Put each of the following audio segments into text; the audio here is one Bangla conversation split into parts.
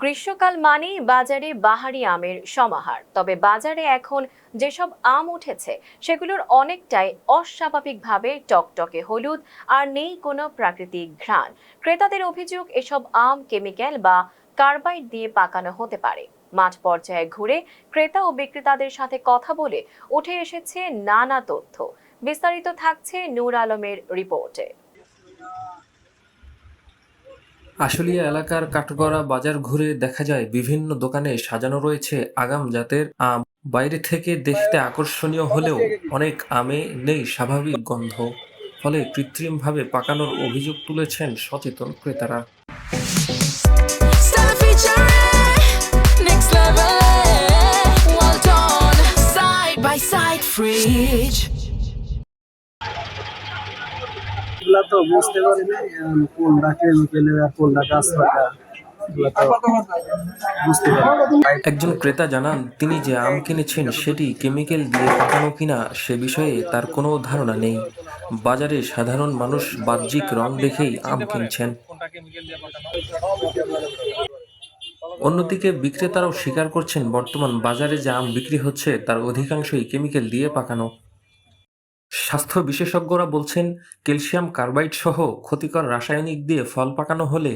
গ্রীষ্মকাল মানেই বাজারে বাহারি আমের সমাহার। তবে বাজারে এখন যেসব আম উঠেছে সেগুলোর অনেকটাই অস্বাভাবিকভাবে টকটকে হলুদ, আর নেই কোনো প্রাকৃতিক ঘ্রাণ। ক্রেতাদের অভিযোগ, এসব আম কেমিক্যাল বা কার্বাইড দিয়ে পাকানো হতে পারে। মাঠ পর্যায়ে ঘুরে ক্রেতা ও বিক্রেতাদের সাথে কথা বলে উঠে এসেছে নানা তথ্য। বিস্তারিত থাকছে নূর আলমের রিপোর্টে। আশুলিয়া এলাকার কাঠগড়া বাজার ঘুরে দেখা যায় বিভিন্ন দোকানে সাজানো রয়েছে আগাম জাতের আম। বাইরে থেকে দেখতে আকর্ষণীয় হলেও অনেক আমে নেই স্বাভাবিক গন্ধ, ফলে কৃত্রিমভাবে পাকানোর অভিযোগ তুলেছেন সচেতন ক্রেতারা। এগুলা তো বুঝতে পারি না কোনটা কেমিক্যালের আর কোনটা গাছ পাকা, এগুলা তো বুঝতে পারি না। একজন ক্রেতা জানান, তিনি যে আম কিনেছেন সেটি কেমিক্যাল দিয়ে পাকানো কিনা সে বিষয়ে তার কোনো ধারণা নেই। বাজারে সাধারণ মানুষ বাহ্যিক রং দেখেই আম কিনছেন। অন্যদিকে বিক্রেতারাও স্বীকার করছেন, বর্তমান বাজারে যে আম বিক্রি হচ্ছে তার অধিকাংশই কেমিক্যাল দিয়ে পাকানো। স্বাস্থ্য বিশেষজ্ঞরা বলছেন, ক্যালসিয়াম কার্বাইড সহ ক্ষতিকর রাসায়নিক দিয়ে ফল পাকানো হলে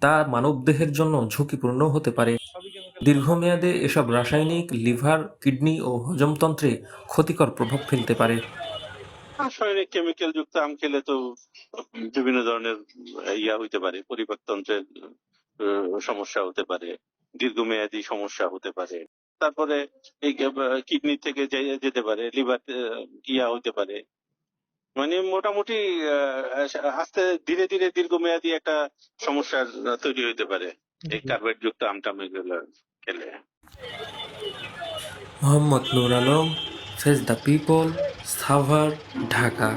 তা মানবদেহের জন্য ঝুঁকিপূর্ণ হতে পারে। দীর্ঘমেয়াদে এসব রাসায়নিক লিভার, কিডনি ও হজমতন্ত্রে ক্ষতিকর প্রভাব ফেলতে পারে। রাসায়নিক কেমিক্যাল যুক্ত আম খেলে তো বিভিন্ন ধরনের হইতে পারে, পরিপাকতন্ত্রের সমস্যা হতে পারে, দীর্ঘমেয়াদী সমস্যা হতে পারে। তারপরে এই কিডনি থেকে যেতে পারে, লিভার হতে পারে। মানে মোটামুটি আস্তে ধীরে ধীরে দীর্ঘমেয়াদী একটা সমস্যার তৈরি হইতে পারে এই কার্বাইড যুক্ত আমটাম এগুলো খেলে। Mohammad Noor Alam, face the people, Savar, Dhaka.